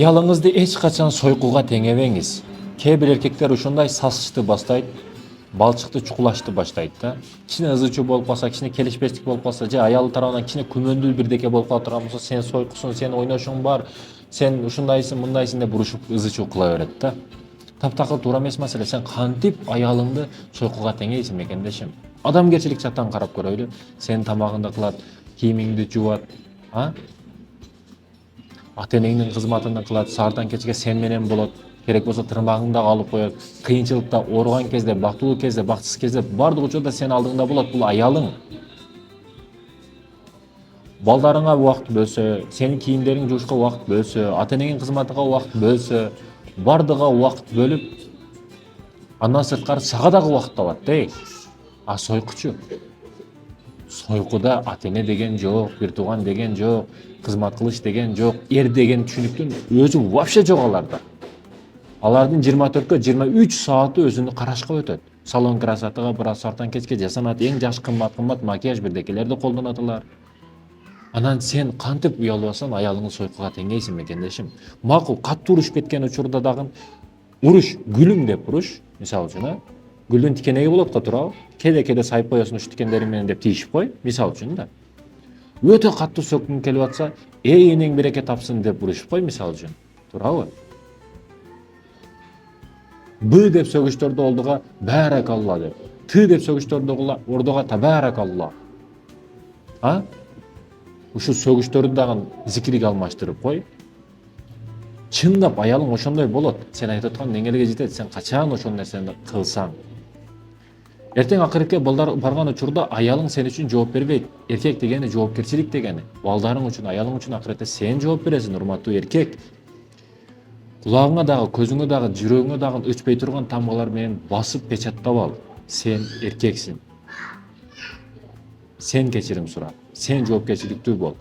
Аялыңызды эч качан сойкуга теңебеңиз. Кээ бир эркектер ушундай сасышты баштайт, балчыкты чукулашты баштайт да. Кичине ызычуу болуп калса, кичине келишпестик болуп калса, же аялы тарабынан кичине күмөндүү бирдеке болуп кала турган болсо, сен сойкусуң, сен ойношуң бар, сен ушундайсың, мындайсың деп урушуп ызычуу кыла берет да. Таптакыр туура эмес маселе. Сен кантип аялыңды сойкуга теңейсиң мекендешим? Адамгерчилик жактан карап көрөйлү. Сен тамагыңды кылат, кийимиңди жуат, ата-энеңдин кызматын кылат, саардан кечке сен менен болот. Керек болсо тырмагыңды алып коет. Кыйынчылыкта, ооруган кезде, бактылуу кезде, бактысыз кезде бардык учурда сен алдыңда болот. Бул аялың. Балдарыңа убакыт бөлсө, сенин кийимдериң жуушка убакыт бөлсө, ата-энеңдин кызматыга убакыт бөлсө, бардыга убакыт бөлүп, андан сырткары сага дагы убакыт табат да. А сойкучу? Сойкуда ата-эне деген жок, бир тууган деген жок, кызмат кылыш деген жок, эр деген түшүнүктүн өзү вообще жок аларда. Алардын 24-кө 23 сааты өзүнү карашка өтөт. Салон красотага барат, сартан кечке жасанат, эң жакшы кымбат макияж бирдекелерди колдонот алар. Анан сен кантип уялбастан аялыңды сойкуга теңейсиң мекендешим? Макул, катуу урушуп кеткен учурда дагы уруш, гүлүм деп уруш, мисалы үчүн, гүлдүн тикенеги болот го, туурабы? Кеде сайып коесуң ушу тикендерим менен деп тийишип кой, мисалы үчүн да. Өтө катуу сөккүң келип атса, энең береке тапсын деп урушуп кой, мисалы үчүн, туурабы? Б деп сөгүштөрдү олдуга бәракалла деп. Т деп сөгүштөрдү ордуга табаракалла. Ушу сөгүштөрдү дагы зикирге алмаштырып кой. Чындап аялың ошондой болот. Сен айтып аткан деңгээлге жетет. Сен качан ошол нерсени кылсаң. Эртең акыркы балдар барган учурда аялың сен үчүн жооп бербейт. Эркек дегени жоопкерчилик дегени. Балдарың үчүн, аялың үчүн акыретте сен жооп бересиң, урматтуу эркек. Кулагыңа дагы, көзүңө дагы, жүрөгүңө дагы өчпөй турган тамгалар менен басып печаттап ал. Сен эркексиң. Сен кечирим сура. Сен жоопкерчиликтүү бол.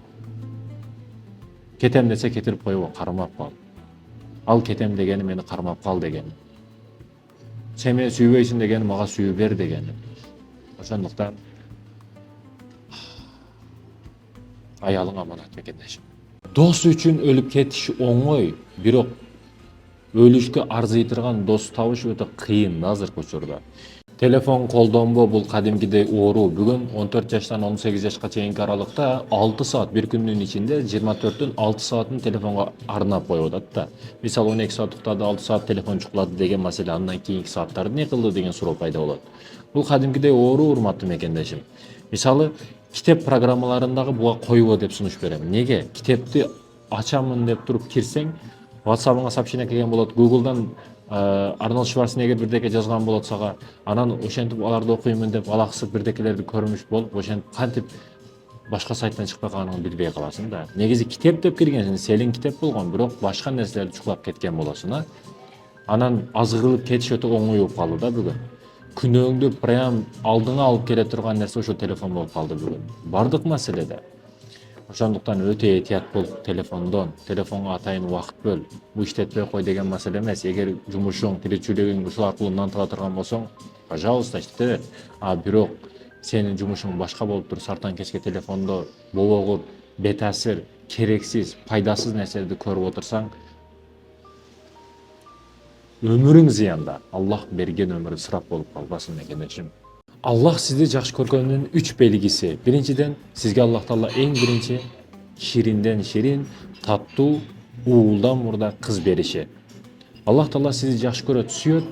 Кетем десе кетирип койбо, кармап кал. Ал кетем дегени мени кармап кал дегени. Сен мени сүйбөйсүң дегени мага сүйүү бер дегени. Ошондуктан аялың аманат мекендешим. Дос үчүн өлүп кетиш оңой, бирок өлүшкө арзыйтырган дос табыш өтө кыйын азыркы учурда. Телефон колдонбоо бул кадимгидей оору. Бүгүн 14 жаштан 18 жашка чейинки аралыкта 6 саат, бир күндүн ичинде 24-төн 6 саатын телефонго арнап коюп атат да. Мисалы 12 саат уктады, 6 саат телефон чукулады деген маселе, андан кийинки сааттарды эмне кылды деген суроо пайда болот. Бул кадимгидей оору, урматтуу мекендешим. Мисалы, китеп программаларындагы буга койбо деп сунуш берем. Неге? Китепти ачамын деп туруп кирсең, WhatsApp-ыңа сообщение келген болот, Google'дан Арнольд Шварценеггер бирдеке жазган болот сага, анан ошентип аларды окуймун деп алаксып бирдекелерди көрмүш болуп, ошентип кантип башка сайттан чыкпай калганыңды билбей каласың да. Негизи китеп деп киргенсиң, селин китеп болгон, бирок башка нерселерди чукулап кеткен болосуң, Анан азгырылып кетиш өтө оңой болуп калды да бүгүн. Күнөөңдү прям алдыңа алып келе турган нерсе ошо телефон болуп калды бүгүн. Бардык маселеде. Ошондуктан өтө этият бол телефондон. Телефонго атайын убакыт бөл. Бул иштетпей кой деген маселе эмес. Эгер жумушуң, тиричилигиң ушул аркылуу нантыга турган болсоң, пожалуйста, иштете бер. Бирок сенин жумушуң башка болуп туруп, сартан кечке телефондо бобогуп, бетасир, керексиз, пайдасыз нерселерди көрүп отурсаң, өмүрүң зыянда. Аллах берген өмүрү ысырап болуп калбасын мекендешим. Аллах сизди жакшы көргөнүнүн 3 белгиси. Биринчиден, сизге Аллах Таала эң биринчи ширинден ширин, таттуу, уулдан мурда кыз бериши. Аллах Таала сизди жакшы көрөт, сүйөт,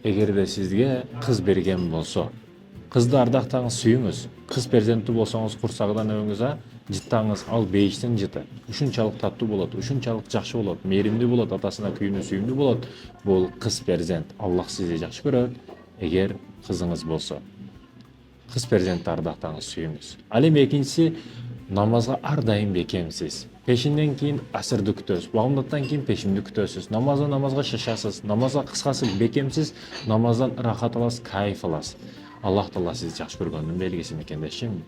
эгерде сизге кыз берген болсо. Кызды ардактаңыз, сүйүңүз. Кыз перзенттүү болсоңуз, курсагынан өңүз, жыттаңыз, ал бейиштин жыты. Ушунчалык таттуу болот, ушунчалык жакшы болот, мээримдүү болот, атасына күйүүнү сүйүмдүү болот. Бул кыз перзент. Аллах сизди жакшы көрөт, эгер кызыңыз болсо. Кыз перзентти ардактаңыз, сүйүңүз. Ал эми экинчиси, намазга ар дайым бекемсиз. Пешинден кийин асырды күтөсүз, багымдаттан кийин пешимди күтөсүз. Намазга шашасыз, намазга кыскасы бекемсиз, намаздан ырахат аласыз, кайф аласыз. Аллах Таала сизди жакшы көргөнүнүн белгиси мекендешим.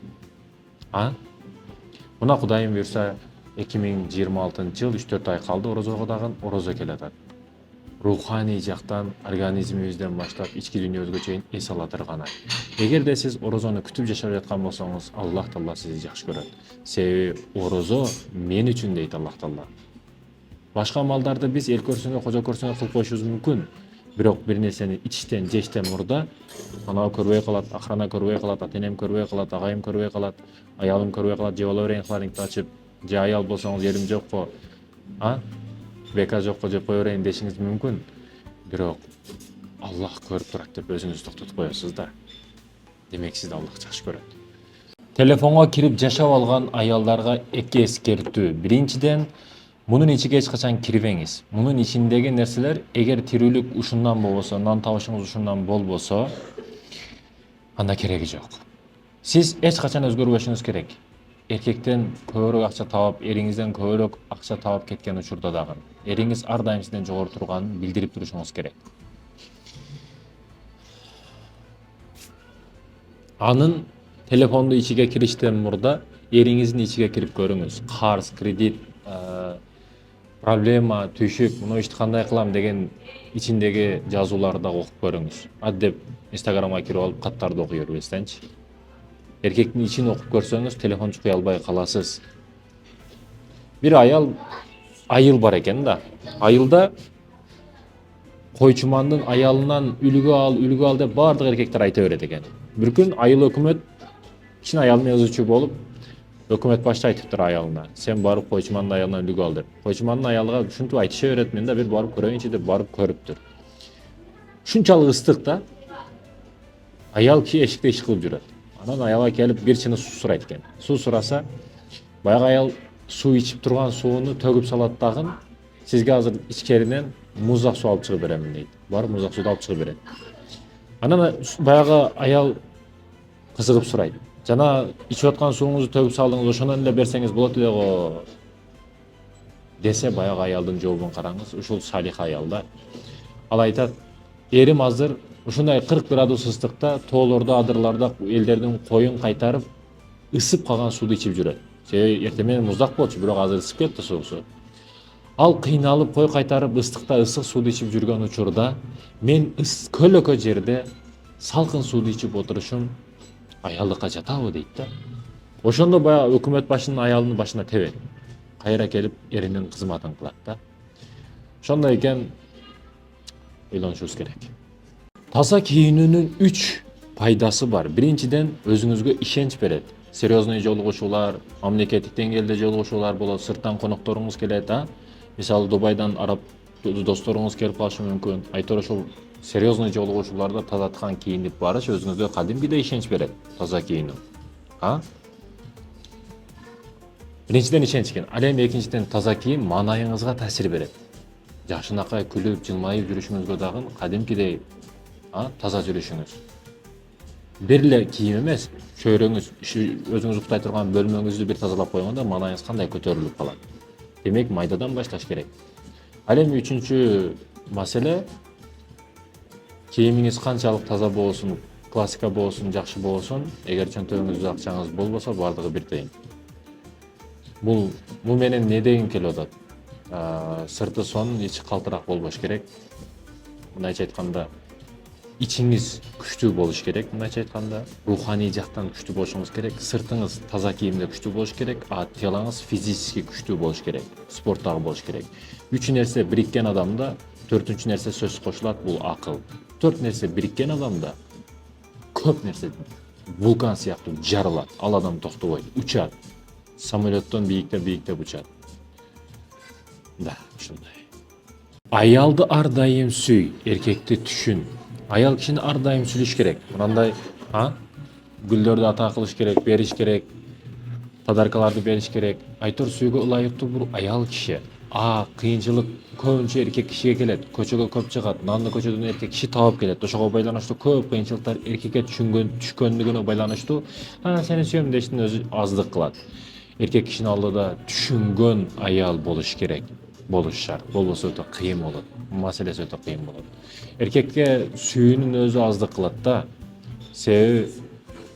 Мына Кудайым буйрса 2026 жыл 3-4 ай калды, орозого дагы орозо келатат. Руханий жактан, организмибизден баштап ички дүйнөбүзгө чейин эс ала турган ай. Эгерде сиз орозону күтүп жашап жаткан болсоңуз, Аллах Таала сизди жакшы көрөт. Себеби орозо мен үчүн дейт Аллах Таала. Башка малдарды биз эл көрсөңө, кожо көрсөңө кылып коюшубуз мүмкүн. Бирок бир нерсени ичтен, жештен мурда анау көрбөй калат, охрана көрбөй калат, ата-энем көрбөй калат, агайым көрбөй калат, аялым көрбөй калат, жеп ала берейин холодильникти ачып, же аял болсоңуз элим жокко, бека жокко жеп кое берейин дешиңиз мүмкүн. Бирок Аллах көрүп турат деп өзүңүздү токтотуп коесуз да. Демек сизди Аллах жакшы көрөт. Телефонго кирип жашап алган аялдарга эки эскертүү. Биринчиден, мунун ичиге эч качан кирбеңиз. Мунун ичиндеги нерселер эгер тирүүлүк ушундан болбосо, нан табышыңыз ушундан болбосо, анда кереги жок. Сиз эч качан өзгөрбөшүңүз керек. Эркектен көбүрөөк акча таап, эриңизден көбүрөөк акча таап кеткен учурда дагы эриңиз ар дайым сизден жогору турганын билдирип турушуңуз керек. Анын телефонду ичиге кириштен мурда эриңиздин ичиге кирип көрүңүз. Карыз, кредит, проблема, түйшүк, муну ишти кандай кылам деген ичиндеги жазууларды да окуп көрүңүз. Деп Инстаграмга кирип алып каттарды окуй бербестенчи. Эркектин ичин окуп көрсөңүз, телефон чукуй албай каласыз. Бир айыл бар экен да. Айылда койчумандын аялынан үлгү ал деп баардык эркектер айта берет экен. Бир күн айыл өкмөт кичине аял менен язуучу болуп, өкмөт башчы айтыптыр аялына: "Сен барып койчумандын аялынан үлгү ал" деп. Койчумандын аялга ушинтип айтыша берет, мен да бир барып көрөйүнчү деп барып көрүптүр. Ушунчалык ыстык да. Аял киши эшикте иш кылып жүрөт. Анан аялга келип бир чыны суу сурайт экен. Суу сураса, баягы аял суу ичип турган сууну төгүп салат дагы, "Сизге азыр ичкеринен муздак суу алып чыгып беремин" дейт. Барып муздак сууду алып чыгып берет. Анан баягы аял кызыгып сурайт: "Жана ичип аткан сууңузду төгүп салдыңыз, ошондон эле берсеңиз болот эле го" десе, баягы аялдын жообун караңыз. Ушул салих аял да. Ал айтат: "Эрим азыр ушундай 40 градус ыстыкта тоолордо, адырларда элдердин коюн кайтарып, ысып калган сууду ичип жүрөт. Себеби эртең менен муздак болчу, бирок азыр ысып кетти суусу. Ал кыйналып кой кайтарып ыстыкта ысык сууду ичип жүргөн учурда, мен көлөкө жерде салкын сууду ичип отурушум аялдыкка жатабы" дейт да. Ошондо баягы өкмөт башынын аялынын башына тебет. Кайра келип эринин кызматын кылат да. Ошондой экен, ойлонушубуз керек. Таза кийинүүнүн 3 пайдасы бар. Биринчиден, өзүңүзгө ишенч берет. Серьезный жолугушуулар, мамлекеттик деңгээлде жолугушуулар болот, сырттан конокторуңуз келет, Мисалы Дубайдан араб досторуңуз келип калышы мүмкүн. Айтор ошол серьезный жолугушууларда таза ткан кийинип барыш өзүңүзгө кадимкидей ишенч берет. Таза кийинүү. Биринчиден ишенч экен. Ал эми экинчиден таза кийим маанайыңызга таасир берет. Жакшынакай күлүп, жылмайып жүрүшүңүзгө дагы кадимкидей таза жүрүшүңүз. Бир эле кийим эмес, чөйрөңүз, өзүңүз уктай турган бөлмөңүздү бир тазалап койгондо маанайыңыз кандай көтөрүлүп калат. Демек, майдадан башташ керек. Ал эми үчүнчү маселе, кийимиңиз канчалык таза болсун, классика болсун, жакшы болсун, эгер чөнтөгүңүздө акчаңыз болбосо, бардыгы бир тыйын. Бул менен эмне дегим келип атат? Сырты сонун, ичи калтырак болбош керек. Мындайча айтканда, ичиңиз күчтүү болуш керек, мындайча айтканда, руханий жактан күчтүү болушуңуз керек, сыртыңыз таза кийимде күчтүү болуш керек, телоңуз физически күчтүү болуш керек, спорттагы болуш керек. 3 нерсе бириккен адамда 4-нчү нерсе сөз кошулат, бул акыл. 4 нерсе бириккен адамда көп нерсе вулкан сыяктуу жарылат, ал адам токтобойт, учат. Самолеттон бийиктеп учат. Да, ушундай. Аялды ар дайым сүй, эркекти түшүн. Аял кишини ар дайым сүйлөш керек. Мындай, гүлдөрдү ата кылыш керек, бериш керек, подаркаларды бериш керек. Айтор сүйгө ылайыктуу бул аял киши. Кыйынчылык көбүнчө эркек кишиге келет. Көчөгө көп чыгат, нанды көчөдөн эркек киши таап келет. Ошого байланыштуу көп кыйынчылыктар эркекке түшкөндүгүнө байланыштуу. Сени сүйөм дештин өзү аздык кылат. Эркек кишинин алдыда түшүнгөн аял болуш керек. Болуш шарт. Болбосо өтө кыйын болот. Маселеси өтө кыйын болот. Эркекке сүйүүнүн өзү аздык кылат да. Себеби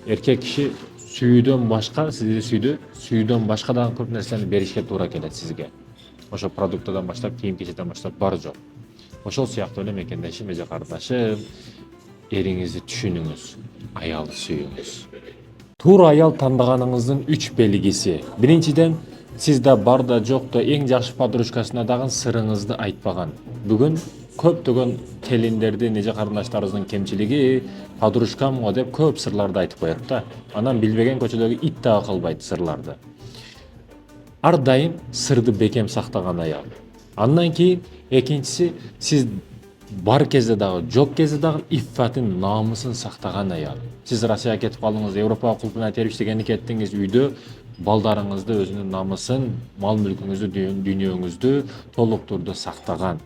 эркек киши сүйүүдөн башка, сизди сүйүүдөн башка дагы көп нерсени беришке туура келет сизге. Ошо продуктадан баштап, кийим-кечектен баштап бар жок. Ошол сыяктуу эле мекендешим, эже кардашым, эриңизди түшүнүңүз, аялды сүйүңүз. Туура аял тандаганыңыздын 3 белгиси. Биринчиден, Сизде бар да жок да эң жакшы подружкасына дагы сырыңызды айтпаган. Бүгүн көптөгөн келиндердин, эже карындаштарыбыздын кемчилиги подружкам го деп көп сырларды айтып коет да. Анан билбеген көчөдөгү ит дагы кылбайт сырларды. Ар дайым сырды бекем сактаган аял. Андан кийин экинчиси сиз бар кезде дагы, жок кезде дагы иффатын, намысын сактаган аял. Сиз Россияга кетип калдыңыз, Европага култуна терип иштегенди кеттиңиз, үйдө балдарыңызды, өзүнүн намысын, мал мүлкүңүздү, дүйнөңүздү толук турду сактаган.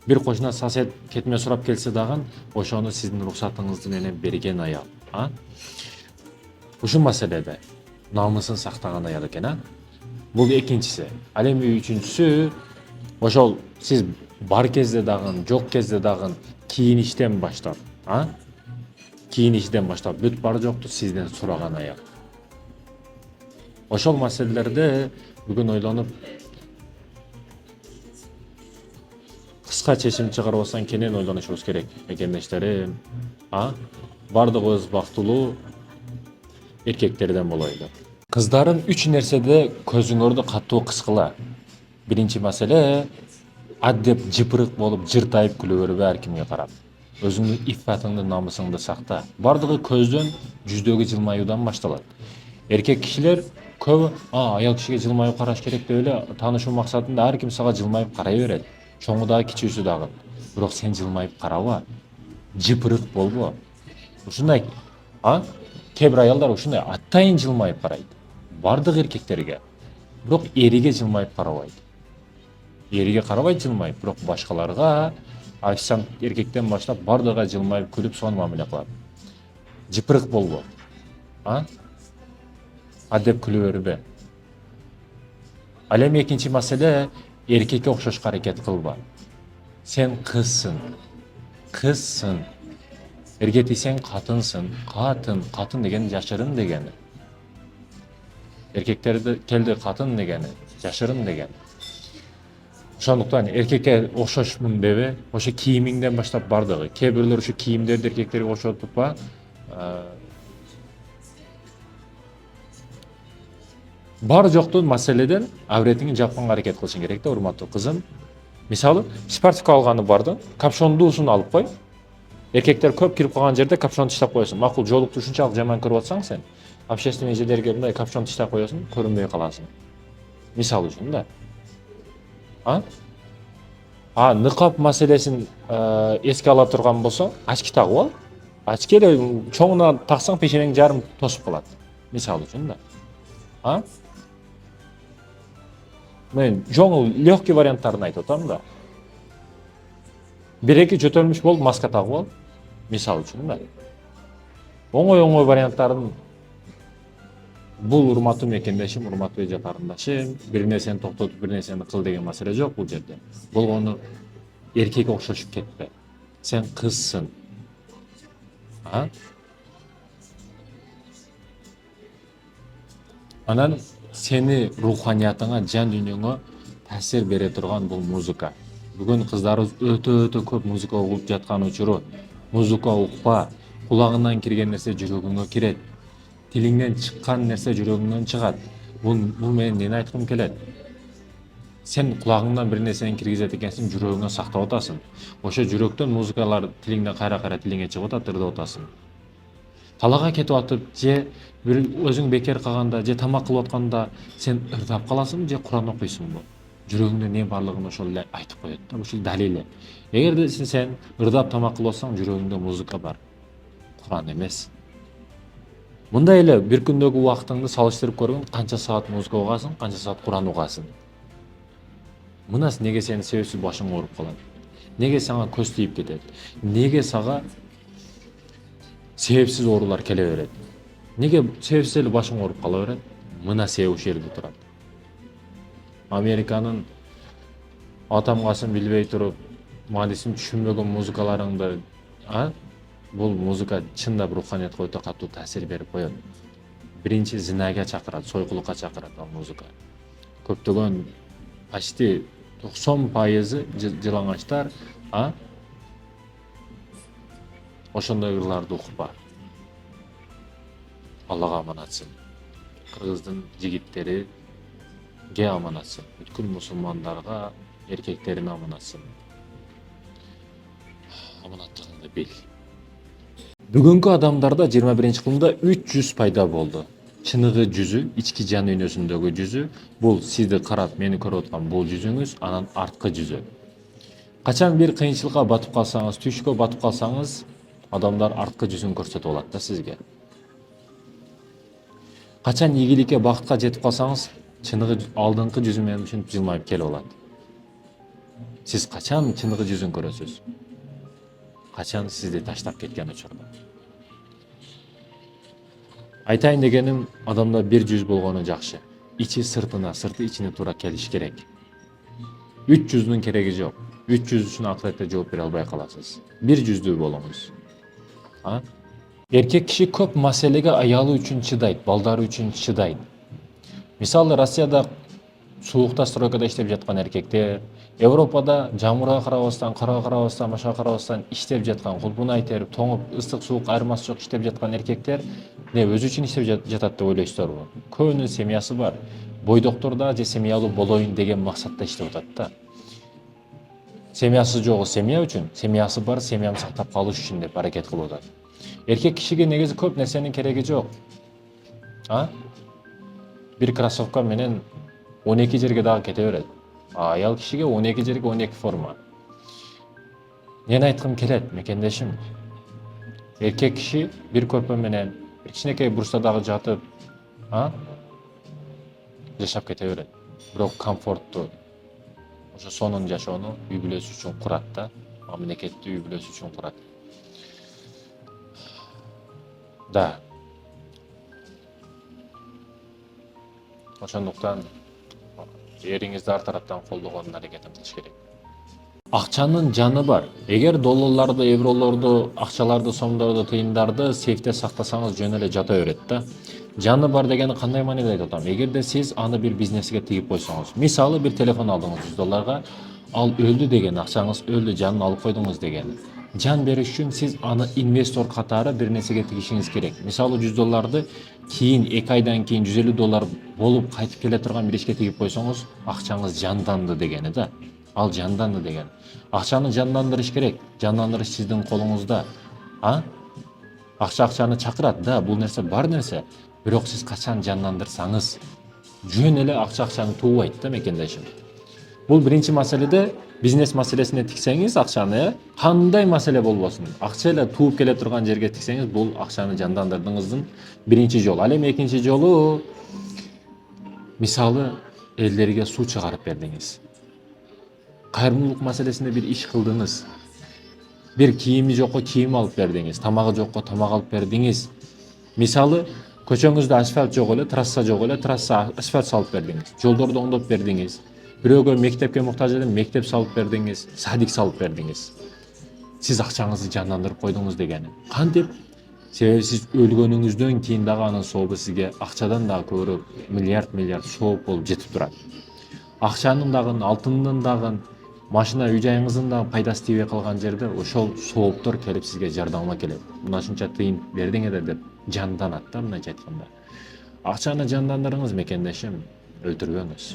Бир кошуна сосед кетме сурап келсе дагы, ошону сиздин уруксатыңыз менен берген аял. Ушул маселеде намысын сактаган аял экен, Бул экинчиси. Ал эми үчүнчүсү, ошол сиз бар кезде дагы, жок кезде дагы кийиништен баштап, кийиништен баштап бүт бар жокту сизден сураган аял. Ошол маселелерде бүгүн ойлонуп кыска чечим чыгарып алсаң кенен ойлонушубуз керек экендештерим. Бардыгыбыз бактылуу эркектерден болойлу. Кыздарым 3 нерседе көзүңөрдү катуу кыскыла. Биринчи маселе, аддеп жыпырык болуп жыртайып күлө бербе ар кимге карап. Өзүңдүн иффатыңды, намысыңды сакта. Бардыгы көздөн, жүздөгү жылмаюудан башталат. Эркек кишилер көбү аял кишиге жылмайып караш керек деп эле таанышуу максатында ар ким сага жылмайып карай берет. Чоңу дагы, кичүүсү дагы. Бирок сен жылмайып караба. Жыпырык болбо. Ушундай, кээ бир аялдар ушундай атайын жылмайып карайт. Бардык эркектерге. Бирок эриге жылмайып карабайт. Эриге карабайт жылмайып, бирок башкаларга, официант эркектен баштап бардыгы жылмайып күлүп сонун мамиле кылат. Жыпырык болбо. Адеп күлө бербе. Ал эми экинчи маселе, эркекке окшошко аракет кылба. Сен кызсың. Эрге тийсең катынсың. Катын деген жашырын дегени. Эркектерди келди катын дегени, жашырын дегени. Ошондуктан эркекке окшошмун дебе, ошо кийимиңден баштап бардыгы. Кээ бирлер ушу кийимдерди эркектерге окшотуп бар жоктун маселеден авретиңи жапканга аракет кылышың керек да, урматтуу кызым. Мисалы, спортивка алганы барды, капшондуусун алып кой. Эркектер көп кирип калган жерде капшон таштап коесуң. Макул, жолукту ушунчалык жаман көрүп атсаң сен, общественный жерлерге мындай капшон таштап коесуң, көрүнбөй каласың. Мисал үчүн да. Ныкап маселесин эске ала турган болсоң, очки тагып ал. Очки эле чоңуна таксаң пешенең жарым тосуп калат. Мисал үчүн да. Мен жоңул легкий варианттарын айтып атам да. Бир-эки жөтөлмүш болуп маска тагып ал. Мисал үчүн да. Оңой варианттарын бул урматтуу мекендешим, урматтуу эже карындашым, бир нерсени токтотуп, бир нерсени кыл деген маселе жок бул жерде. Болгону эркекке окшошуп кетпе. Сен кызсың. Анан сени руханиятыңа, жан дүйнөңө таасир бере турган бул музыка. Бүгүн кыздарыбыз өтө көп музыка угуп жаткан учуру. Музыка укпа, кулагыңан кирген нерсе жүрөгүңө кирет. Тилиңден чыккан нерсе жүрөгүңөн чыгат. Бул менен эмнени айткым келет? Сен кулагыңдан бир нерсени киргизет экенсиң, жүрөгүңө сактап атасың. Ошо жүрөктөн музыкалар тилиңден кайра тилиңе чыгып атат, ырдап атасың. Талага кетип атып, же бир өзүң бекер калганда, же тамак кылып атканда сен ырдап каласыңбы, же Куран окуйсуңбу? Жүрөгүңдө эмне барлыгын ошол эле айтып коет да, ушул далили. Эгерде сен ырдап тамак кылып атсаң, жүрөгүңдө музыка бар. Куран эмес. Мындай эле бир күндөгү убактыңды салыштырып көргүн, канча саат музыка угасың, канча саат Куран угасың. Мынасы неге сенин себепсиз башың ооруп калат? Неге сага көз тийип кетет? Неге сага себепсиз оорулар келе берет? Неге себепсиз эле башың ооруп кала берет? Мына себеп ушул жерде турат. Американын атамгасын билбей туруп, маанисин түшүнбөгөн музыкаларыңды, бул музыка чындап руханиятка өтө катуу таасир берип коет. Биринчи зинага чакырат, сойкулукка чакырат ал музыка. Көптөгөн почти 90% жылаңачтар, ошондой ырларды укпа. Аллага аманатсың. Кыргыздын жигиттери ге аманатсың. Бүткүл мусулмандарга эркектерине аманатсың. Аманаттыгыңды бил. Бүгүнкү адамдарда 21-кылымда 300 пайда болду. Чыныгы жүзү, ички жан дүйнөсүндөгү жүзү, бул сизди карап, мени көрүп аткан бул жүзүңүз, анан арткы жүзү. Качан бир кыйынчылыкка батып калсаңыз, түшкө батып калсаңыз, адамдар арткы жүзүн көрсөтүп алат да сизге. Качан ийгиликке, бакытка жетип калсаңыз, чыныгы алдыңкы жүзү менен ушинтип жылмайып келип алат. Сиз качан чыныгы жүзүн көрөсүз? Качан сизди таштап кеткен учурда. Айтайын дегеним, адамда бир жүз болгону жакшы. Ичи сыртына, сырты ичине туура келиш керек. 300'нун кереги жок. 300 үчүн акыретте жооп бере албай каласыз. Бир жүздүү болуңуз. Эркек киши көп маселеге аялы үчүн чыдайт, балдары үчүн чыдайт. Мисалы, Россияда суукта, стройкада иштеп жаткан эркектер, Европада жамырга карабастан, карга карабастан, башка карабастан иштеп жаткан, кулпунай терип, тоңуп, ыстык суук айырмасы жок иштеп жаткан эркектер өзү үчүн иштеп жатат деп ойлойсуздарбы? Көбүнүн семьясы бар. Бойдокторда же семьялуу болоюн деген максатта иштеп атат да. Семьясы жогу семья үчүн, семьясы бар, семьям сактап калыш үчүн деп аракет кылып атат. Эркек кишиге негизи көп нерсенин кереги жок. Бир кроссовка менен 12 жерге дагы кете берет. Аял кишиге 12 жерге 12 форма. Нени айткым келет, мекендешим? Эркек киши бир көрпө менен, бир кичинекей бурчта дагы жатып, жашап кете берет. Бирок комфорттуу, ошо сонун жашоону үй бүлөсү үчүн курат да, мамлекетти үй бүлөсү үчүн курат. Да. Ошондуктан эриңизди ар тараптан колдогонун аракетин кылыш керек. Акчанын жаны бар. Эгер долларларды, евролорду, акчаларды, сомдорду, тыйындарды сейфте сактасаңыз жөн эле жата берет да. Жаны бар дегени кандай мааниде айтып атам? Эгерде сиз аны бир бизнеске тигип койсоңуз, мисалы бир телефон алдыңыз 100 долларга, ал өлдү деген, акчаңыз өлдү, жанын алып койдуңуз деген. Жан бериш үчүн сиз аны инвестор катары бир нерсеге тигишиңиз керек. Мисалы 100 долларды кийин 2 айдан кийин 150 доллар болуп кайтып келе турган бир ишке тигип койсоңуз, акчаңыз жанданды дегени да. Ал жанданды деген. Акчаны жандандырыш керек. Жандандырыш сиздин колуңузда. Акчаны чакырат, да, бул нерсе бар нерсе. Бирок сиз качан жандандырсаңыз, жөн эле акчаны туубайт да, мекендешим. Бул биринчи маселеде бизнес маселесине тиксеңиз акчаны, кандай маселе болбосун, акча эле тууп келе турган жерге тиксеңиз, бул акчаны жандандырдığыңыздын биринчи жолу. Ал эми экинчи жолу, мисалы, элдерге суу чыгарып бердиңиз. Кайрымдуулук маселесинде бир иш кылдыңыз. Бир кийими жокко кийим алып бердиңиз, тамагы жокко тамак алып бердиңиз. Мисалы, көчөңүздө асфальт жок эле, трасса жок эле, трасса асфальт салып бердиңиз. Жолдорду оңдоп бердиңиз. Бирөөгө мектепке муктаж эле мектеп салып бердиңиз, садик салып бердиңиз. Сиз акчаңызды жандандырып койдуңуз дегени. Кантип? Себеби сиз өлгөнүңүздөн кийин дагы анын сообу сизге акчадан дагы көбүрөөк миллиард сооп болуп жетип турат. Акчанын дагы, алтындын дагы, машина үй жайыңыздын дагы пайдасы тийбей калган жерде ошол сооптор келип сизге жардамга келет. Мына ушунча тыйын бердиңер деп жанданат да, мындайча айтканда. Акчаны жандандырыңыз, мекендешим, өлтүрбөңүз.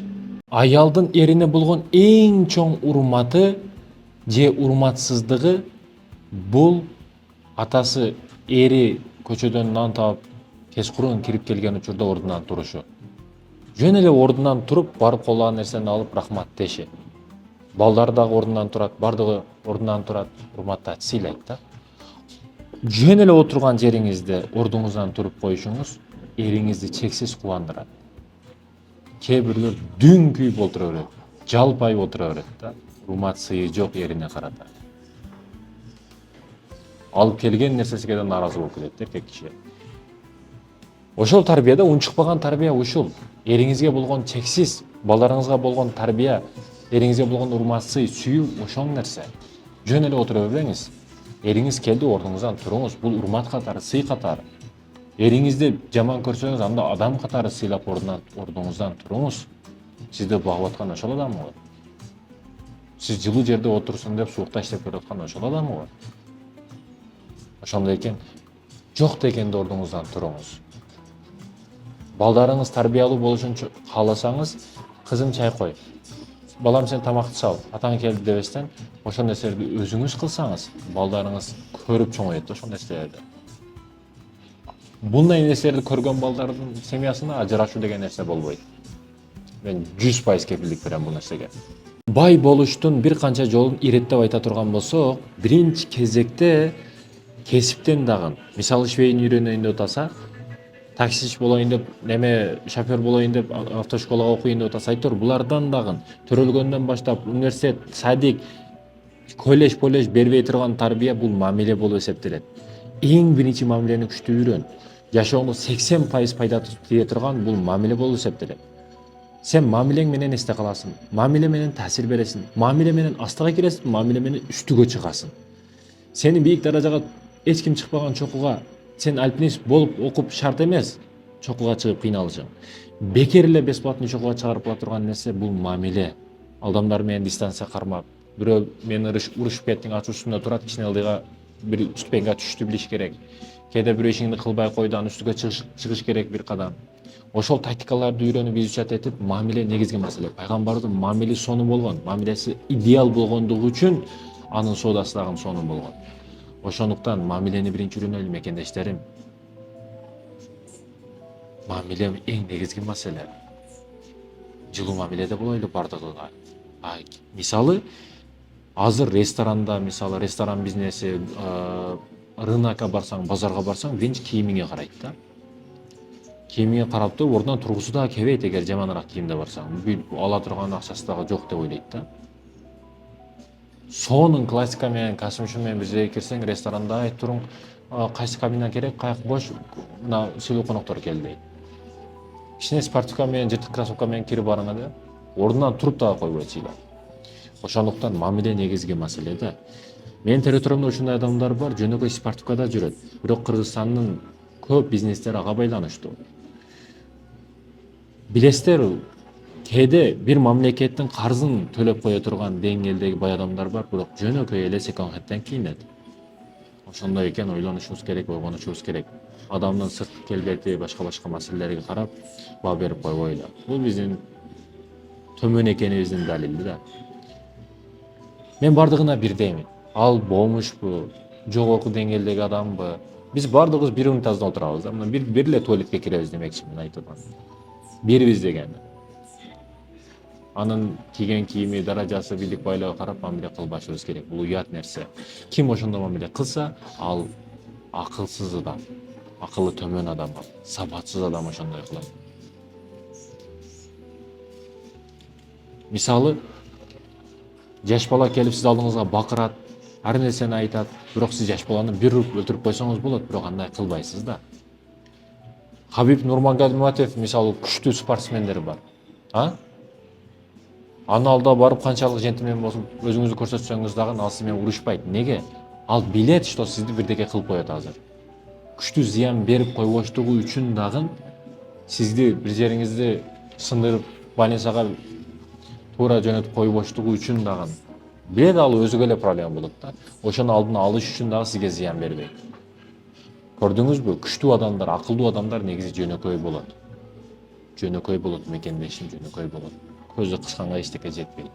Аялдын эрине болгон эң чоң урматы же урматсыздыгы бул атасы эри көчөдөн нан таап кечкурун кирип келген учурда ордунан турушу. Жөн эле ордунан туруп, барып колдогон нерсени алып рахмат деши. Балдар дагы ордунан турат, бардыгы ордунан турат, урматтайт, сыйлайт да. Жөн эле отурган жериңизде ордуңуздан туруп коюшуңуз эриңизди чексиз кубандырат. Кээ бирлер дүң күйүп отура берет, жалпайып отура берет да. Урмат сыйы жок эрине карата. Алып келген нерсесиге да нааразы болуп кетет эркек киши. Ошол тарбияда унчукпаган тарбия ушул. Эриңизге болгон чексиз, балдарыңызга болгон тарбия, эриңизге болгон урмат сый, сүйүү ошол нерсе. Жөн эле отура бербеңиз. Эриңиз келди, ордуңуздан туруңуз. Бул урмат катары, сый катары. Эриңизди жаман көрсөңүз, анда адам катары сыйлап ордуңуздан туруңуз. Сизди багып аткан ошол адамбы? Сиз жылуу жерде отурсун деп суукта иштеп келип аткан ошол адамбы? Ошондой экен, жок дегенде ордуңуздан туруңуз. Балдарыңыз тарбиялуу болушун кааласаңыз, Кызым чай кой. Балам сен тамакты сал. Атаң келди дебестен, ошол нерселерди өзүңүз кылсаңыз, балдарыңыз көрүп чоңойот ошол нерселерди. Bunday нерселерди көргөн балдардын семьясына ажырашуу деген нерсе болбойт. Мен 100% кепилдик берем бул нерсеге. Бай болуштун бир канча жолун иреттеп айта турган болсок, биринчи кезекте кесиптен дагы, мисалы швейн үйрөнөйүн деп атаса, таксист болоюн деп, неме шофер болоюн деп, автошколага окуйун деп атаса айтор, булардан дагы төрөлгөндөн баштап университет, садик, колледж бербей турган тарбия бул мамиле болуп эсептелет. Эң биринчи мамилени күчтүү үйрөн. Жашооңдо 80% пайда тие турган бул мамиле болуп эсептелет. Сен мамилең менен эсте каласың, мамиле менен таасир бересиң, мамиле менен астыга киресиң, мамиле менен үстүгө чыгасың. Сени бийик даражага эч ким чыкпаган чокуга сен альпинист болуп окуп шарт эмес чокуга чыгып кыйналышың. Бекер эле бесплатный чокуга чыгарып кала турган нерсе бул мамиле. Адамдар менен дистанция кармап, бирөө мени урушуп кеттиң ачуусунда турат, кичине ылдыйга бир ступеньга түштү билиш керек. Кээде бирөө ишиңди кылбай койду, анан үстүгө чыгыш керек бир кадам. Ошол тактикаларды үйрөнүп изучат этип, мамиле негизги маселе. Пайгамбардын мамиле сону болгон, мамилеси идеал болгондугу үчүн анын соодасы дагы сону болгон. Ошондуктан мамилени биринчи үйрөнөлү мекендештерим. Мамиле эң негизги маселе. Жылуу мамиледе болойлу бардыгыга. Мисалы, азыр ресторанда, мисалы ресторан бизнеси, рынокко барсаң, базарга барсаң, биринчи кийимиңе карайт да. Кийимиңе карап туруп, ордунан тургусу дагы келбейт эгер жаманыраак кийимде барсаң. Ала турган акчасы дагы жок деп ойлойт да. Сонун классика менен, костюмчу менен бир жерге кирсең, ресторанда айт туруң, кайсы кабина керек, каяк бош, мына сыйлуу коноктор келди дейт. Кичине спортивка менен, жыртык кроссовка менен кирип барыңа да, ордунан туруп дагы койбойт сыйлап. Ошондуктан мамиле негизги маселе да. Менин территориямда ушундай адамдар бар, жөнөкөй спортивкада жүрөт. Бирок Кыргызстандын көп бизнестери ага байланыштуу. Билесиздер, кээде бир мамлекеттин карзын төлөп кое турган деңгээлдеги бай адамдар бар, бирок жөнөкөй эле секонд-хендден кийинет. Ошондой экен, ойлонушубуз керек, ойгонушубуз керек. Адамдын сырткы келбети, башка маселелерге карап, баа берип койбойлу. Бул биздин төмөн экенибиздин далили да. Мен бардыгына бирдеймин. Ал бомушпу, жогорку деңгээлдеги адамбы? Биз бардыгыбыз бир унитазда отурабыз да. Мына бир эле туалетке киребиз демекчимин айтып атам. Бирибиз дегени. Анын кийген кийими, даражасы, бийлик байлыгы карап мамиле кылбашыбыз керек. Бул уят нерсе. Ким ошондой мамиле кылса, ал акылсыз адам, акылы төмөн адам, сабатсыз адам ошондой кылат. Мисалы, жаш бала келип сиз алдыңызга бакырат, ар нерсени айтат, бирок сиз жаш баланы бир уруп өлтүрүп койсоңуз болот, бирок андай кылбайсыз да. Хабиб Нурмагомедов мисалы күчтүү спортсмендер бар. Анын алдына барып канчалык жентилмен болсун өзүңүздү көрсөтсөңүз дагы ал сиз менен урушпайт. Неге? Ал билет, что сизди бирдеке кылып коет азыр. Күчтүү зыян берип койбоштугу үчүн дагы сизди бир жериңизди сындырып больницага туура жөнөтүп койбоштугу үчүн дагы билет, ал өзүгө эле проблема болот да. Ошону алдын алыш үчүн дагы сизге зыян бербейт. Көрдүңүзбү? Күчтүү адамдар, акылдуу адамдар негизи жөнөкөй болот. Жөнөкөй болот, мекендешим жөнөкөй болот. Көзү кычканга эчтеке жетпейт.